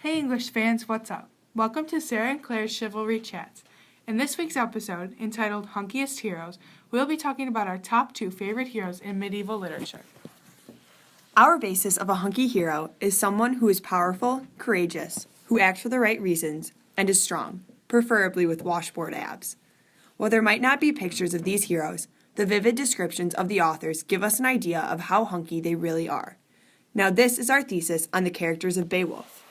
Hey English fans, what's up? Welcome to Sarah and Claire's Chivalry Chats. In this week's episode, entitled Hunkiest Heroes, we'll be talking about our top 2 favorite heroes in medieval literature. Our basis of a hunky hero is someone who is powerful, courageous, who acts for the right reasons, and is strong, preferably with washboard abs. While there might not be pictures of these heroes, the vivid descriptions of the authors give us an idea of how hunky they really are. Now this is our thesis on the characters of Beowulf.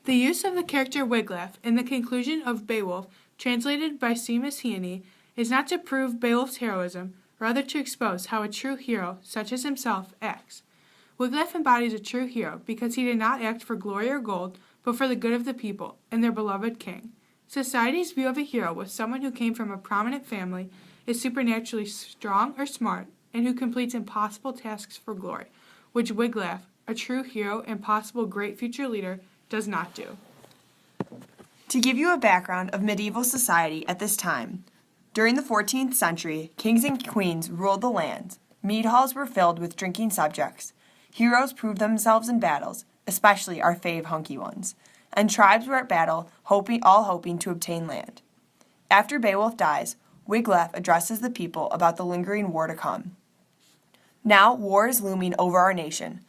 The use of the character Wiglaf in the conclusion of Beowulf, translated by Seamus Heaney, is not to prove Beowulf's heroism, rather to expose how a true hero, such as himself, acts. Wiglaf embodies a true hero because he did not act for glory or gold, but for the good of the people and their beloved king. Society's view of a hero was someone who came from a prominent family, is supernaturally strong or smart, and who completes impossible tasks for glory, which Wiglaf, a true hero and possible great future leader, does not do. To give you a background of medieval society at this time, during the 14th century, kings and queens ruled the land, mead halls were filled with drinking subjects, heroes proved themselves in battles, especially our fave hunky ones, and tribes were at battle, all hoping to obtain land. After Beowulf dies, Wiglaf addresses the people about the lingering war to come. Now war is looming over our nation.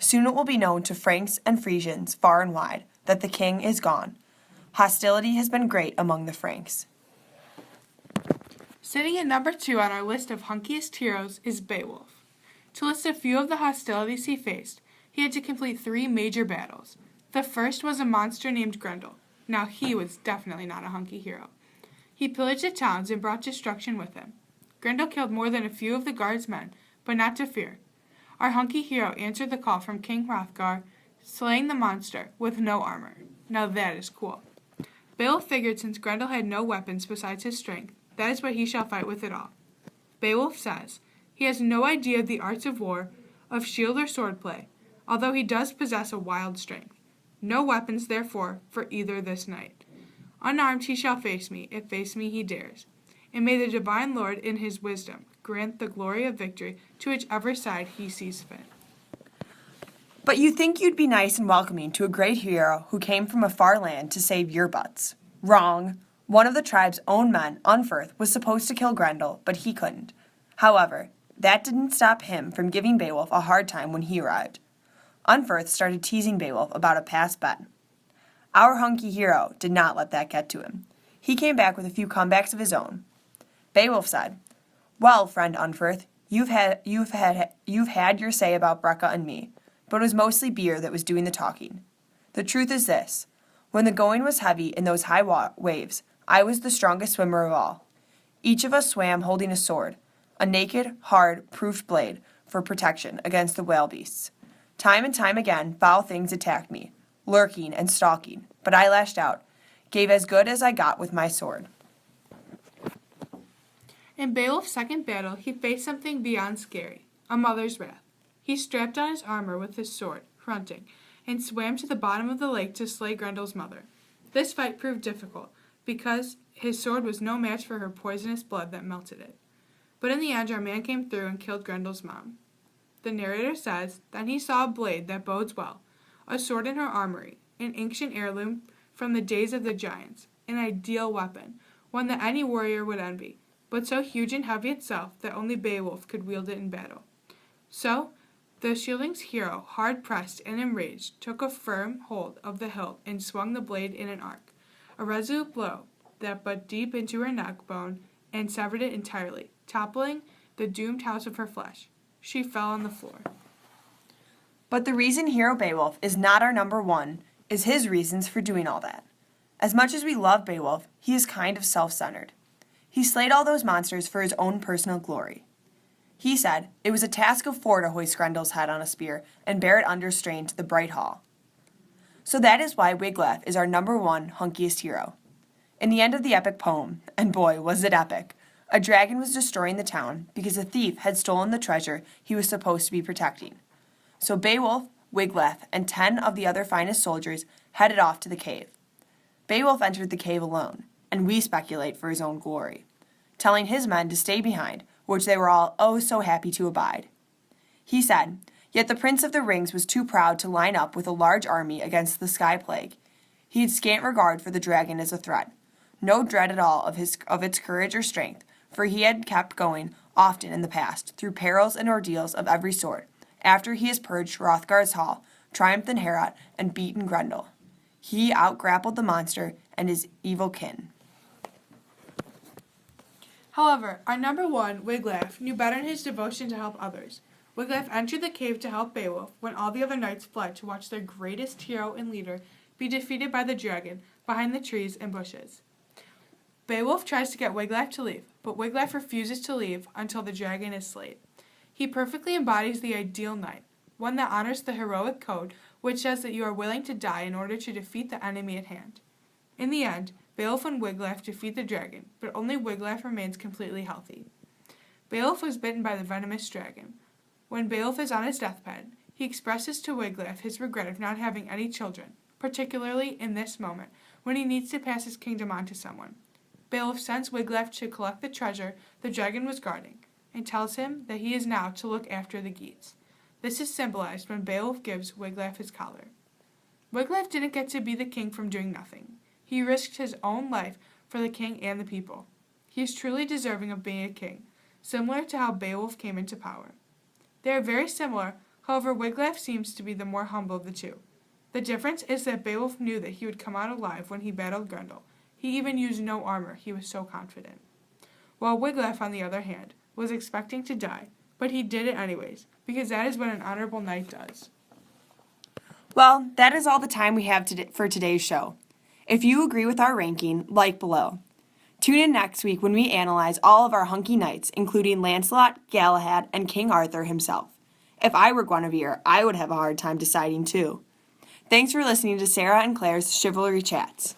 Soon it will be known to Franks and Frisians far and wide that the king is gone. Hostility has been great among the Franks. Sitting at number 2 on our list of hunkiest heroes is Beowulf. To list a few of the hostilities he faced, he had to complete 3 major battles. The first was a monster named Grendel. Now he was definitely not a hunky hero. He pillaged the towns and brought destruction with him. Grendel killed more than a few of the guard's men, but not to fear. Our hunky hero answered the call from King Hrothgar, slaying the monster with no armor. Now that is cool. Beowulf figured since Grendel had no weapons besides his strength, that is what he shall fight with it all. Beowulf says he has no idea of the arts of war, of shield or swordplay, although he does possess a wild strength. No weapons, therefore, for either this night. Unarmed he shall face me, if face me he dares. And may the divine Lord, in his wisdom, grant the glory of victory to whichever side he sees fit. But you think you'd be nice and welcoming to a great hero who came from a far land to save your butts. Wrong. One of the tribe's own men, Unferth, was supposed to kill Grendel, but he couldn't. However, that didn't stop him from giving Beowulf a hard time when he arrived. Unferth started teasing Beowulf about a past bet. Our hunky hero did not let that get to him. He came back with a few comebacks of his own. Beowulf said, "Well, friend Unferth, you've had your say about Brecca and me, but it was mostly beer that was doing the talking. The truth is this: when the going was heavy in those high waves, I was the strongest swimmer of all. Each of us swam holding a sword, a naked, hard, proofed blade for protection against the whale beasts. Time and time again, foul things attacked me, lurking and stalking, but I lashed out, gave as good as I got with my sword." In Beowulf's second battle, he faced something beyond scary, a mother's wrath. He strapped on his armor with his sword, grunting, and swam to the bottom of the lake to slay Grendel's mother. This fight proved difficult, because his sword was no match for her poisonous blood that melted it. But in the end, our man came through and killed Grendel's mom. The narrator says, "Then he saw a blade that bodes well, a sword in her armory, an ancient heirloom from the days of the giants, an ideal weapon, one that any warrior would envy, but so huge and heavy itself that only Beowulf could wield it in battle." So, the shielding's hero, hard-pressed and enraged, took a firm hold of the hilt and swung the blade in an arc, a resolute blow that but deep into her neck bone and severed it entirely, toppling the doomed house of her flesh. She fell on the floor. But the reason hero Beowulf is not our number 1 is his reasons for doing all that. As much as we love Beowulf, he is kind of self-centered. He slayed all those monsters for his own personal glory. He said it was a task of 4 to hoist Grendel's head on a spear and bear it under strain to the bright hall. So that is why Wiglaf is our number 1 hunkiest hero. In the end of the epic poem, and boy was it epic, a dragon was destroying the town because a thief had stolen the treasure he was supposed to be protecting. So Beowulf, Wiglaf, and 10 of the other finest soldiers headed off to the cave. Beowulf entered the cave alone, and we speculate for his own glory, telling his men to stay behind, which they were all oh so happy to abide. He said, Yet the Prince of the Rings was too proud to line up with a large army against the Sky Plague. He had scant regard for the dragon as a threat, no dread at all of its courage or strength, for he had kept going often in the past, through perils and ordeals of every sort, after he has purged Hrothgar's hall, triumphed in Heorot, and beaten Grendel. He outgrappled the monster and his evil kin. However, our number one, Wiglaf, knew better in his devotion to help others. Wiglaf entered the cave to help Beowulf when all the other knights fled to watch their greatest hero and leader be defeated by the dragon behind the trees and bushes. Beowulf tries to get Wiglaf to leave, but Wiglaf refuses to leave until the dragon is slain. He perfectly embodies the ideal knight, one that honors the heroic code, which says that you are willing to die in order to defeat the enemy at hand. In the end, Beowulf and Wiglaf defeat the dragon, but only Wiglaf remains completely healthy. Beowulf was bitten by the venomous dragon. When Beowulf is on his deathbed, he expresses to Wiglaf his regret of not having any children, particularly in this moment, when he needs to pass his kingdom on to someone. Beowulf sends Wiglaf to collect the treasure the dragon was guarding, and tells him that he is now to look after the geese. This is symbolized when Beowulf gives Wiglaf his collar. Wiglaf didn't get to be the king from doing nothing. He risked his own life for the king and the people. He is truly deserving of being a king, similar to how Beowulf came into power. They are very similar, however Wiglaf seems to be the more humble of the two. The difference is that Beowulf knew that he would come out alive when he battled Grendel. He even used no armor, he was so confident. While Wiglaf, on the other hand, was expecting to die, but he did it anyways, because that is what an honorable knight does. Well, that is all the time we have for today's show. If you agree with our ranking, like below. Tune in next week when we analyze all of our hunky knights, including Lancelot, Galahad, and King Arthur himself. If I were Guinevere, I would have a hard time deciding too. Thanks for listening to Sarah and Claire's Chivalry Chats.